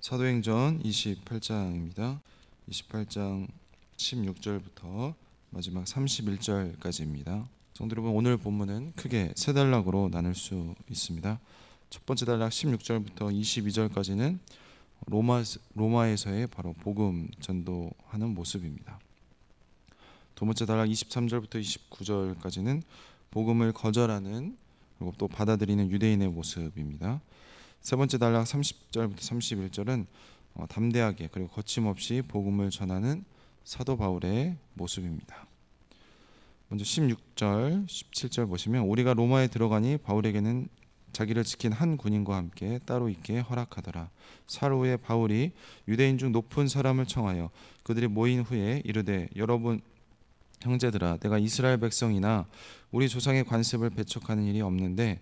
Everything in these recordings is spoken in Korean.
사도행전 28장입니다. 28장 16절부터 마지막 31절까지입니다. 성도 여러분, 오늘 본문은 크게 세 단락으로 나눌 수 있습니다. 첫 번째 단락 16절부터 22절까지는 로마에서의 바로 복음 전도하는 모습입니다. 두 번째 단락 23절부터 29절까지는 복음을 거절하는 그리고 또 받아들이는 유대인의 모습입니다. 세 번째 단락 30절부터 31절은 담대하게 그리고 거침없이 복음을 전하는 사도 바울의 모습입니다. 먼저 16절, 17절 보시면 우리가 로마에 들어가니 바울에게는 자기를 지킨 한 군인과 함께 따로 있게 허락하더라. 사흘 후에 바울이 유대인 중 높은 사람을 청하여 그들이 모인 후에 이르되 여러분 형제들아, 내가 이스라엘 백성이나 우리 조상의 관습을 배척하는 일이 없는데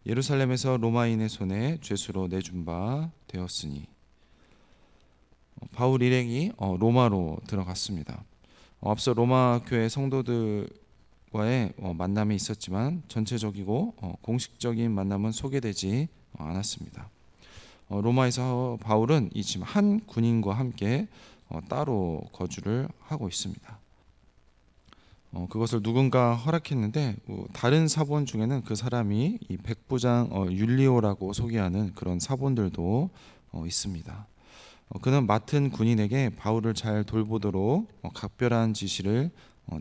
예루살렘에서 로마인의 손에 죄수로 내준 바 되었으니. 바울 일행이 로마로 들어갔습니다. 앞서 로마 교회 성도들과의 만남이 있었지만 전체적이고 공식적인 만남은 소개되지 않았습니다. 로마에서 바울은 이 지금 한 군인과 함께 따로 거주를 하고 있습니다. 그것을 누군가 허락했는데 다른 사본 중에는 그 사람이 이 백부장 율리오라고 소개하는 그런 사본들도 있습니다. 그는 맡은 군인에게 바울을 잘 돌보도록 각별한 지시를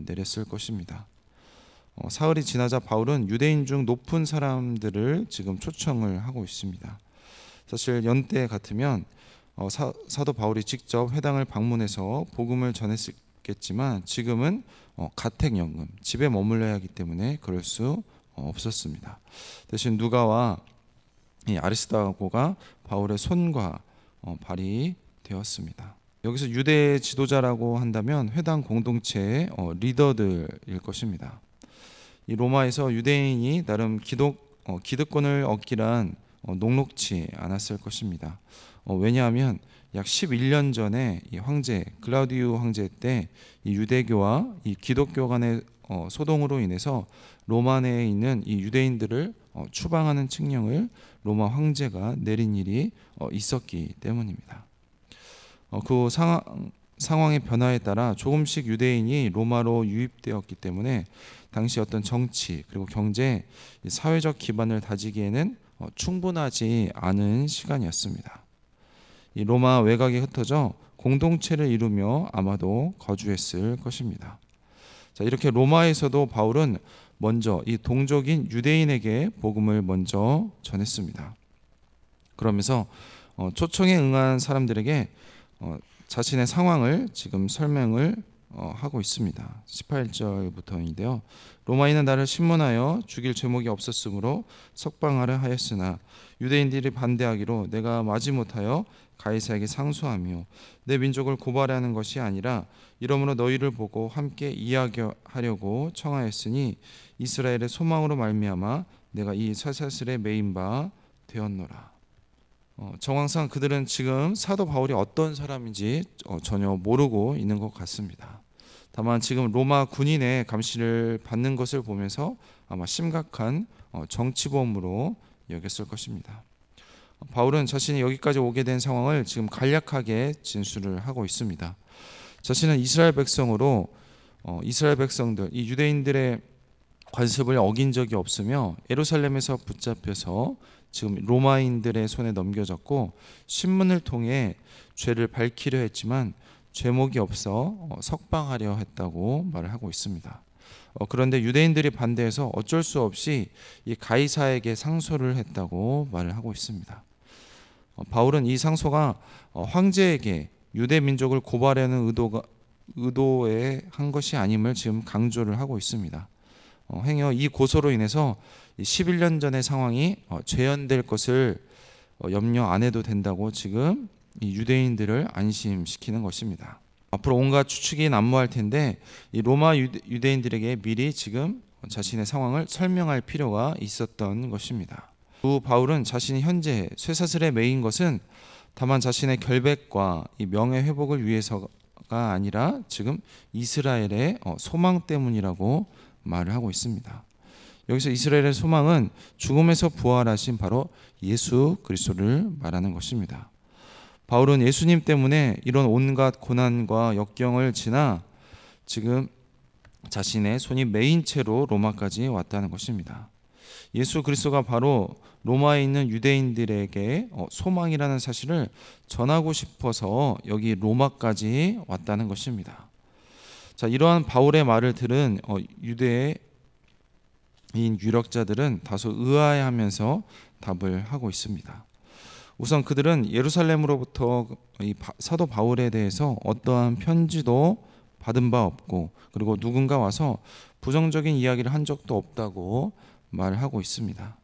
내렸을 것입니다. 사흘이 지나자 바울은 유대인 중 높은 사람들을 지금 초청을 하고 있습니다. 사실 연때 같으면 사도 바울이 직접 회당을 방문해서 복음을 전했겠지만 지금은 가택연금, 집에 머물러야 하기 때문에 그럴 수 없었습니다. 대신 누가와 이 아리스다고가 바울의 손과 발이 되었습니다. 여기서 유대 지도자라고 한다면 회당 공동체의 리더들일 것입니다. 이 로마에서 유대인이 나름 기득권을 얻기란 녹록지 않았을 것입니다. 왜냐하면 약 11년 전에 이 황제 글라우디우 황제 때 이 유대교와 이 기독교 간의 소동으로 인해서 로마 내에 있는 이 유대인들을 추방하는 칙령을 로마 황제가 내린 일이 있었기 때문입니다. 그 상황의 변화에 따라 조금씩 유대인이 로마로 유입되었기 때문에 당시 어떤 정치 그리고 경제, 사회적 기반을 다지기에는 충분하지 않은 시간이었습니다. 이 로마 외곽에 흩어져 공동체를 이루며 아마도 거주했을 것입니다. 자, 이렇게 로마에서도 바울은 먼저 이 동족인 유대인에게 복음을 먼저 전했습니다. 그러면서 초청에 응한 사람들에게 자신의 상황을 지금 설명을 하고 있습니다. 18절부터인데요. 로마인은 나를 신문하여 죽일 죄목이 없었으므로 석방하려 하였으나 유대인들이 반대하기로 내가 마지못하여 가이사에게 상소하며 내 민족을 고발하는 것이 아니라 이러므로 너희를 보고 함께 이야기하려고 청하였으니 이스라엘의 소망으로 말미암아 내가 이 쇠사슬에 매인 바 되었노라. 정황상 그들은 지금 사도 바울이 어떤 사람인지 전혀 모르고 있는 것 같습니다. 다만 지금 로마 군인의 감시를 받는 것을 보면서 아마 심각한 정치범으로 여겼을 것입니다. 바울은 자신이 여기까지 오게 된 상황을 지금 간략하게 진술을 하고 있습니다. 자신은 이스라엘 백성으로 이스라엘 백성들, 이 유대인들의 관습을 어긴 적이 없으며 예루살렘에서 붙잡혀서 지금 로마인들의 손에 넘겨졌고 신문을 통해 죄를 밝히려 했지만 죄목이 없어 석방하려 했다고 말을 하고 있습니다. 그런데 유대인들이 반대해서 어쩔 수 없이 이 가이사에게 상소를 했다고 말을 하고 있습니다. 바울은 이 상소가 황제에게 유대 민족을 고발하는 의도에 한 것이 아님을 지금 강조를 하고 있습니다. 행여 이 고소로 인해서 11년 전의 상황이 재현될 것을 염려 안 해도 된다고 지금 이 유대인들을 안심시키는 것입니다. 앞으로 온갖 추측이 난무할 텐데 이 로마 유대인들에게 미리 지금 자신의 상황을 설명할 필요가 있었던 것입니다. 또 바울은 자신이 현재 쇠사슬에 매인 것은 다만 자신의 결백과 이 명예 회복을 위해서가 아니라 지금 이스라엘의 소망 때문이라고 말을 하고 있습니다. 여기서 이스라엘의 소망은 죽음에서 부활하신 바로 예수 그리스도를 말하는 것입니다. 바울은 예수님 때문에 이런 온갖 고난과 역경을 지나 지금 자신의 손이 메인 채로 로마까지 왔다는 것입니다. 예수 그리스도가 바로 로마에 있는 유대인들에게 소망이라는 사실을 전하고 싶어서 여기 로마까지 왔다는 것입니다. 자, 이러한 바울의 말을 들은 유대인 유력자들은 다소 의아해하면서 답을 하고 있습니다. 우선 그들은 예루살렘으로부터 이 사도 바울에 대해서 어떠한 편지도 받은 바 없고, 그리고 누군가 와서 부정적인 이야기를 한 적도 없다고 말하고 있습니다.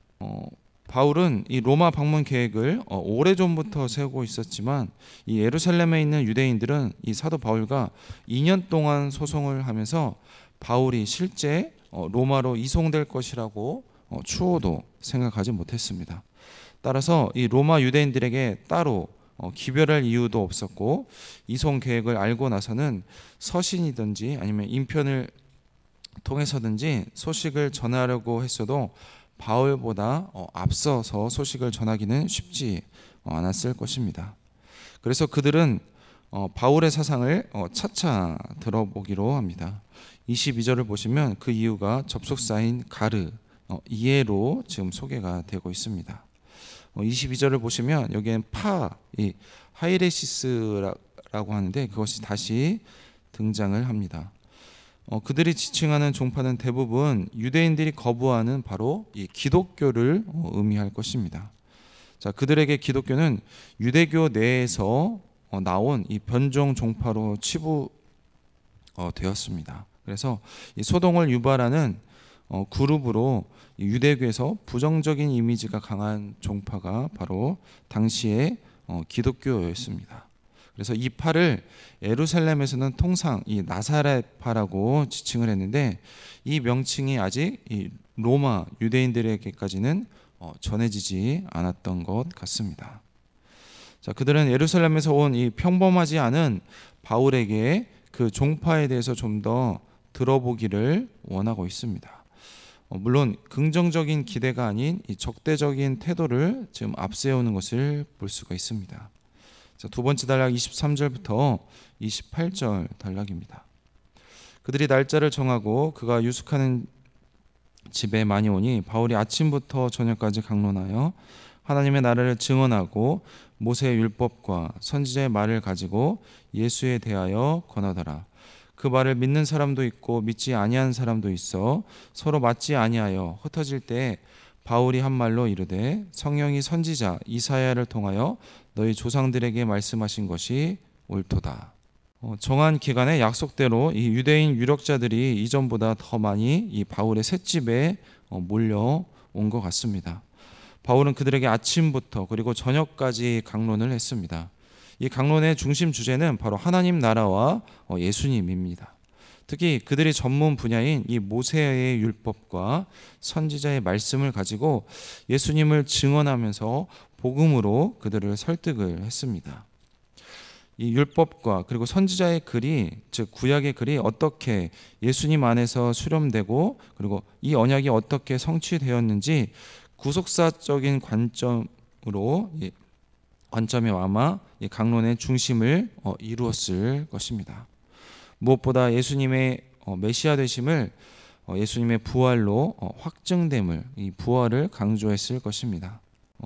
바울은 이 로마 방문 계획을 오래전부터 세우고 있었지만 이 예루살렘에 있는 유대인들은 이 사도 바울과 2년 동안 소송을 하면서 바울이 실제 로마로 이송될 것이라고 추호도 생각하지 못했습니다. 따라서 이 로마 유대인들에게 따로 기별할 이유도 없었고, 이송 계획을 알고 나서는 서신이든지 아니면 인편을 통해서든지 소식을 전하려고 했어도 바울보다 앞서서 소식을 전하기는 쉽지 않았을 것입니다. 그래서 그들은 바울의 사상을 차차 들어보기로 합니다. 22절을 보시면 그 이유가 접속사인 가르, 이에로 지금 소개가 되고 있습니다. 22절을 보시면 여기엔 이 하이레시스라고 하는데 그것이 다시 등장을 합니다. 그들이 지칭하는 종파는 대부분 유대인들이 거부하는 바로 이 기독교를 의미할 것입니다. 자, 그들에게 기독교는 유대교 내에서 나온 이 변종 종파로 치부되었습니다. 그래서 이 소동을 유발하는 그룹으로 유대교에서 부정적인 이미지가 강한 종파가 바로 당시의 기독교였습니다. 그래서 이 파를 예루살렘에서는 통상 이 나사렛파라고 지칭을 했는데, 이 명칭이 아직 이 로마 유대인들에게까지는 전해지지 않았던 것 같습니다. 자, 그들은 예루살렘에서 온 이 평범하지 않은 바울에게 그 종파에 대해서 좀 더 들어보기를 원하고 있습니다. 물론 긍정적인 기대가 아닌 이 적대적인 태도를 지금 앞세우는 것을 볼 수가 있습니다. 자, 두 번째 단락 23절부터 28절 단락입니다. 그들이 날짜를 정하고 그가 유숙하는 집에 많이 오니 바울이 아침부터 저녁까지 강론하여 하나님의 나라를 증언하고 모세의 율법과 선지자의 말을 가지고 예수에 대하여 권하더라. 그 말을 믿는 사람도 있고 믿지 아니한 사람도 있어 서로 맞지 아니하여 흩어질 때 바울이 한 말로 이르되 성령이 선지자 이사야를 통하여 너희 조상들에게 말씀하신 것이 옳도다. 정한 기간에 약속대로 이 유대인 유력자들이 이전보다 더 많이 이 바울의 셋집에 몰려온 것 같습니다. 바울은 그들에게 아침부터 그리고 저녁까지 강론을 했습니다. 이 강론의 중심 주제는 바로 하나님 나라와 예수님입니다. 특히 그들이 전문 분야인 이 모세의 율법과 선지자의 말씀을 가지고 예수님을 증언하면서 복음으로 그들을 설득을 했습니다. 이 율법과 그리고 선지자의 글이, 즉 구약의 글이 어떻게 예수님 안에서 수렴되고 그리고 이 언약이 어떻게 성취되었는지 구속사적인 관점이 아마 이 강론의 중심을 이루었을 것입니다. 무엇보다 예수님의 메시아 되심을 예수님의 부활로 확증됨을, 이 부활을 강조했을 것입니다.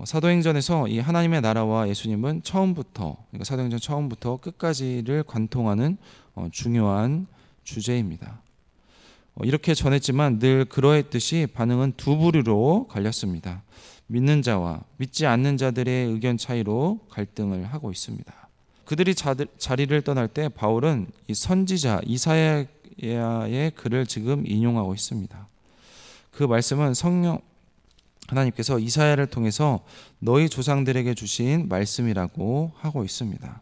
사도행전에서 이 하나님의 나라와 예수님은 그러니까 사도행전 처음부터 끝까지를 관통하는 중요한 주제입니다. 이렇게 전했지만 늘 그러했듯이 반응은 두 부류로 갈렸습니다. 믿는 자와 믿지 않는 자들의 의견 차이로 갈등을 하고 있습니다. 그들이 자리를 떠날 때 바울은 이 선지자 이사야의 글을 지금 인용하고 있습니다. 그 말씀은 하나님께서 이사야를 통해서 너희 조상들에게 주신 말씀이라고 하고 있습니다.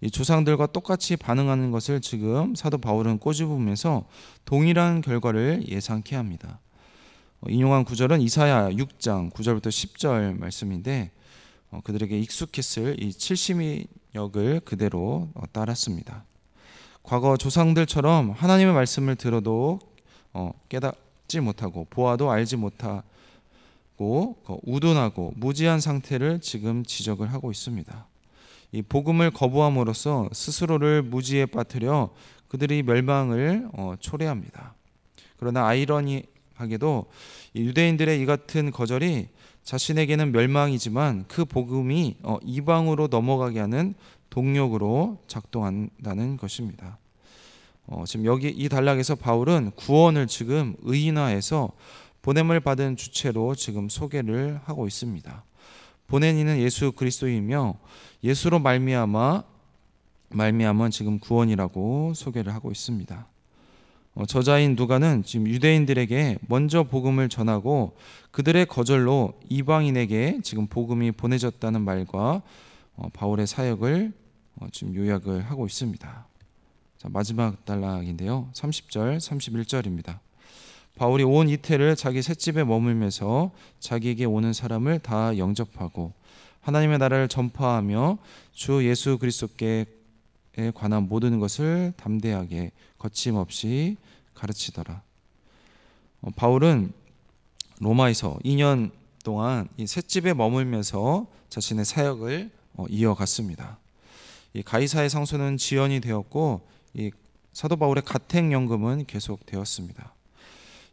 이 조상들과 똑같이 반응하는 것을 지금 사도 바울은 꼬집으면서 동일한 결과를 예상케 합니다. 인용한 구절은 이사야 6장 9절부터 10절 말씀인데 그들에게 익숙했을 이 70인역을 그대로 따랐습니다. 과거 조상들처럼 하나님의 말씀을 들어도 깨닫지 못하고 보아도 알지 못하고 우둔하고 무지한 상태를 지금 지적을 하고 있습니다. 이 복음을 거부함으로써 스스로를 무지에 빠뜨려 그들이 멸망을 초래합니다. 그러나 아이러니하게도 유대인들의 이 같은 거절이 자신에게는 멸망이지만 그 복음이 이방으로 넘어가게 하는 동력으로 작동한다는 것입니다. 지금 여기 이 단락에서 바울은 구원을 지금 의인화해서 보냄을 받은 주체로 지금 소개를 하고 있습니다. 보낸 이는 예수 그리스도이며 예수로 말미암은 지금 구원이라고 소개를 하고 있습니다. 저자인 누가는 지금 유대인들에게 먼저 복음을 전하고 그들의 거절로 이방인에게 지금 복음이 보내졌다는 말과 바울의 사역을 지금 요약을 하고 있습니다. 자, 마지막 단락인데요. 30절, 31절입니다. 바울이 온 이태를 자기 셋집에 머물면서 자기에게 오는 사람을 다 영접하고 하나님의 나라를 전파하며 주 예수 그리스도께 관한 모든 것을 담대하게 거침없이 가르치더라. 바울은 로마에서 2년 동안 이 셋집에 머물면서 자신의 사역을 이어갔습니다. 이 가이사의 성소는 지연이 되었고 이 사도 바울의 가택연금은 계속되었습니다.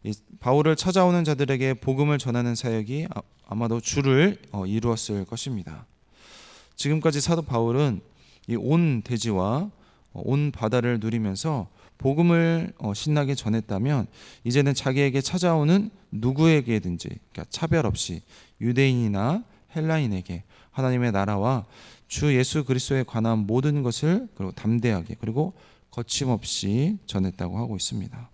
이 바울을 찾아오는 자들에게 복음을 전하는 사역이 아마도 주를 이루었을 것입니다. 지금까지 사도 바울은 이 온 대지와 온 바다를 누리면서 복음을 신나게 전했다면 이제는 자기에게 찾아오는 누구에게든지 그러니까 차별 없이 유대인이나 헬라인에게 하나님의 나라와 주 예수 그리스도에 관한 모든 것을 그리고 담대하게 그리고 거침없이 전했다고 하고 있습니다.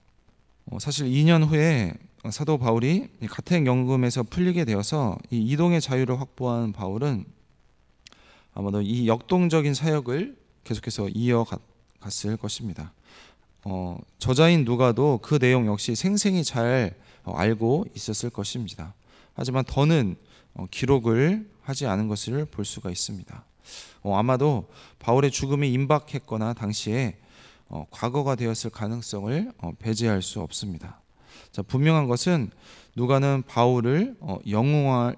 사실 2년 후에 사도 바울이 가택연금에서 풀리게 되어서 이 이동의 자유를 확보한 바울은 아마도 이 역동적인 사역을 계속해서 이어갔을 것입니다. 저자인 누가도 그 내용 역시 생생히 잘 알고 있었을 것입니다. 하지만 더는 기록을 하지 않은 것을 볼 수가 있습니다. 아마도 바울의 죽음이 임박했거나 당시에 과거가 되었을 가능성을 배제할 수 없습니다. 자, 분명한 것은 누가는 바울을 영웅할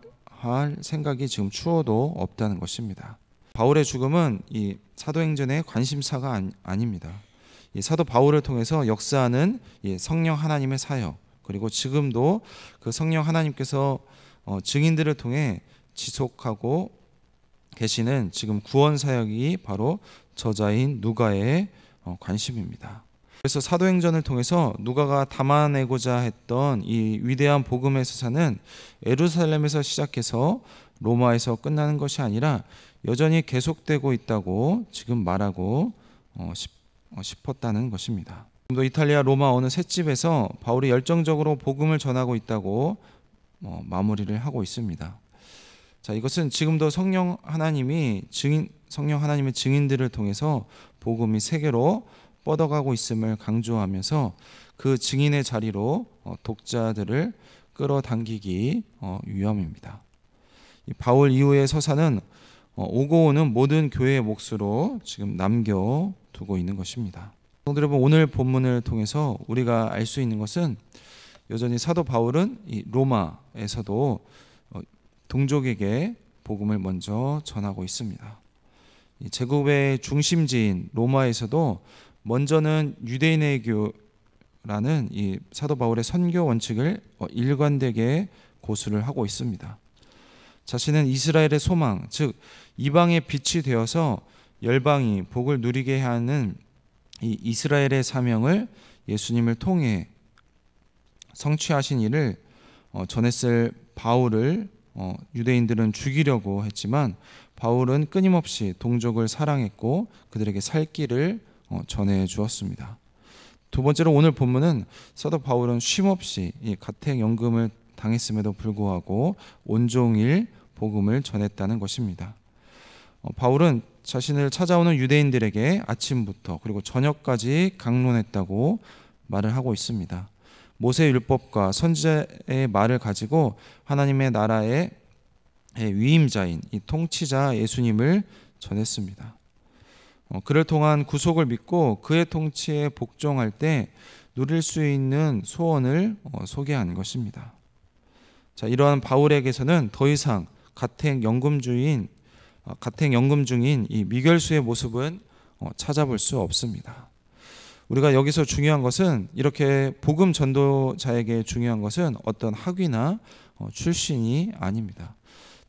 생각이 지금 추호도 없다는 것입니다. 바울의 죽음은 이 사도행전의 관심사가 아닙니다. 이 사도 바울을 통해서 역사하는 이 성령 하나님의 사역 그리고 지금도 그 성령 하나님께서 증인들을 통해 지속하고 계시는 지금 구원 사역이 바로 저자인 누가의 관심입니다. 그래서 사도행전을 통해서 누가가 담아내고자 했던 이 위대한 복음의 서사는 예루살렘에서 시작해서 로마에서 끝나는 것이 아니라 여전히 계속되고 있다고 지금 말하고 싶었다는 것입니다. 또 이탈리아 로마 어느 셋집에서 바울이 열정적으로 복음을 전하고 있다고 마무리를 하고 있습니다. 자, 이것은 지금도 성령 하나님의 증인들을 통해서 복음이 세계로 뻗어가고 있음을 강조하면서 그 증인의 자리로 독자들을 끌어당기기 위함입니다. 바울 이후의 서사는 오고 오는 모든 교회의 몫으로 지금 남겨두고 있는 것입니다. 성도 여러분, 오늘 본문을 통해서 우리가 알 수 있는 것은 여전히 사도 바울은 이 로마에서도 동족에게 복음을 먼저 전하고 있습니다. 이 제국의 중심지인 로마에서도 먼저는 유대인에게라는 이 사도 바울의 선교 원칙을 일관되게 고수를 하고 있습니다. 자신은 이스라엘의 소망, 즉 이방의 빛이 되어서 열방이 복을 누리게 하는 이 이스라엘의 사명을 예수님을 통해 성취하신 일을 전했을 바울을 유대인들은 죽이려고 했지만 바울은 끊임없이 동족을 사랑했고 그들에게 살 길을 전해 주었습니다. 두 번째로 오늘 본문은 사도 바울은 쉼없이 이 가택연금을 당했음에도 불구하고 온종일 복음을 전했다는 것입니다. 바울은 자신을 찾아오는 유대인들에게 아침부터 그리고 저녁까지 강론했다고 말을 하고 있습니다. 모세 율법과 선지자의 말을 가지고 하나님의 나라의 위임자인 이 통치자 예수님을 전했습니다. 그를 통한 구속을 믿고 그의 통치에 복종할 때 누릴 수 있는 소원을 소개한 것입니다. 자, 이러한 바울에게서는 더 이상 가택연금주의인 가택연금 중인 이 미결수의 모습은 찾아볼 수 없습니다. 우리가 여기서 중요한 것은, 이렇게 복음 전도자에게 중요한 것은 어떤 학위나 출신이 아닙니다.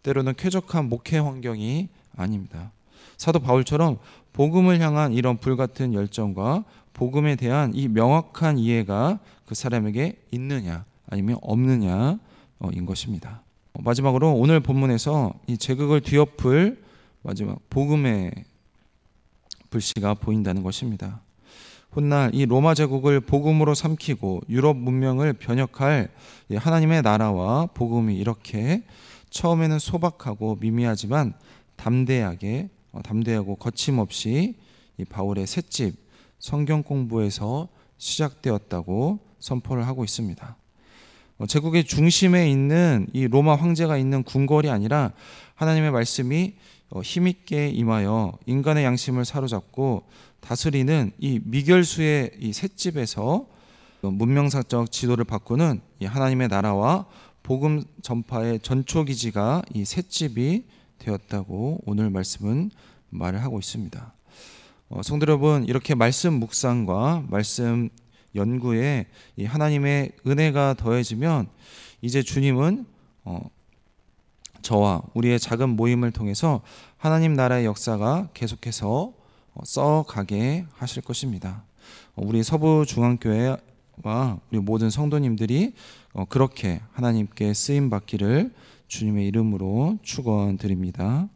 때로는 쾌적한 목회 환경이 아닙니다. 사도 바울처럼 복음을 향한 이런 불같은 열정과 복음에 대한 이 명확한 이해가 그 사람에게 있느냐 아니면 없느냐인 것입니다. 마지막으로 오늘 본문에서 이 제국을 뒤엎을 마지막 복음의 불씨가 보인다는 것입니다. 훗날 이 로마 제국을 복음으로 삼키고 유럽 문명을 변혁할 하나님의 나라와 복음이 이렇게 처음에는 소박하고 미미하지만 담대하고 거침없이 이 바울의 셋집 성경 공부에서 시작되었다고 선포를 하고 있습니다. 제국의 중심에 있는 이 로마 황제가 있는 궁궐이 아니라 하나님의 말씀이 힘있게 임하여 인간의 양심을 사로잡고 다스리는 이 미결수의 이 셋집에서 문명사적 지도를 바꾸는 이 하나님의 나라와 복음 전파의 전초기지가 이 셋집이 되었다고 오늘 말씀은 말을 하고 있습니다. 성도 여러분, 이렇게 말씀 묵상과 말씀 연구에 이 하나님의 은혜가 더해지면 이제 주님은 저와 우리의 작은 모임을 통해서 하나님 나라의 역사가 계속해서 써가게 하실 것입니다. 우리 서부중앙교회와 우리 모든 성도님들이 그렇게 하나님께 쓰임받기를 주님의 이름으로 축원드립니다.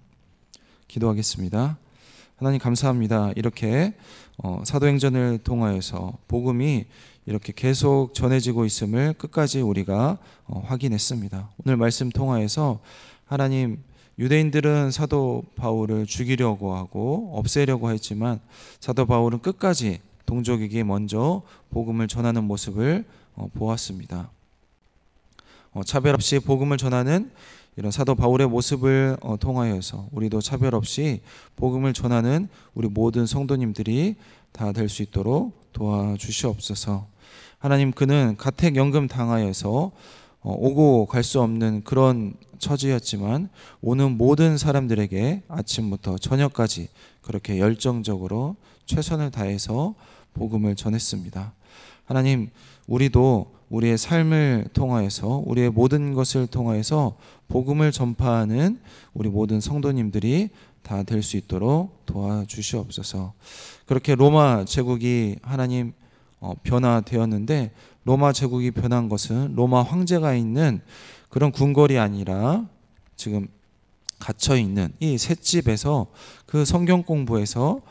기도하겠습니다. 하나님 감사합니다. 이렇게 사도행전을 통하여서 복음이 이렇게 계속 전해지고 있음을 끝까지 우리가 확인했습니다. 오늘 말씀 통하여서 하나님, 유대인들은 사도 바울을 죽이려고 하고 없애려고 했지만 사도 바울은 끝까지 동족에게 먼저 복음을 전하는 모습을 보았습니다. 차별 없이 복음을 전하는 이런 사도 바울의 모습을 통하여서 우리도 차별 없이 복음을 전하는 우리 모든 성도님들이 다 될 수 있도록 도와주시옵소서. 하나님, 그는 가택연금 당하여서 오고 갈 수 없는 그런 처지였지만 오는 모든 사람들에게 아침부터 저녁까지 그렇게 열정적으로 최선을 다해서 복음을 전했습니다. 하나님, 우리도 우리의 삶을 통하여서 우리의 모든 것을 통하여서 복음을 전파하는 우리 모든 성도님들이 다 될 수 있도록 도와주시옵소서. 그렇게 로마 제국이 하나님 변화되었는데, 로마 제국이 변한 것은 로마 황제가 있는 그런 궁궐이 아니라 지금 갇혀있는 이 셋집에서 그 성경 공부에서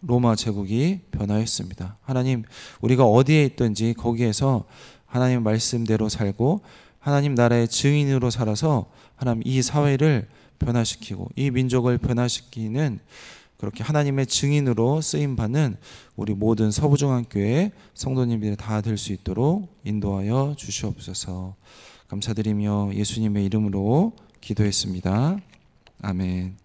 로마 제국이 변화했습니다. 하나님, 우리가 어디에 있든지 거기에서 하나님 말씀대로 살고 하나님 나라의 증인으로 살아서 하나님 이 사회를 변화시키고 이 민족을 변화시키는 그렇게 하나님의 증인으로 쓰임받는 우리 모든 서부중앙교회 성도님들이 다 될 수 있도록 인도하여 주시옵소서. 감사드리며 예수님의 이름으로 기도했습니다. 아멘.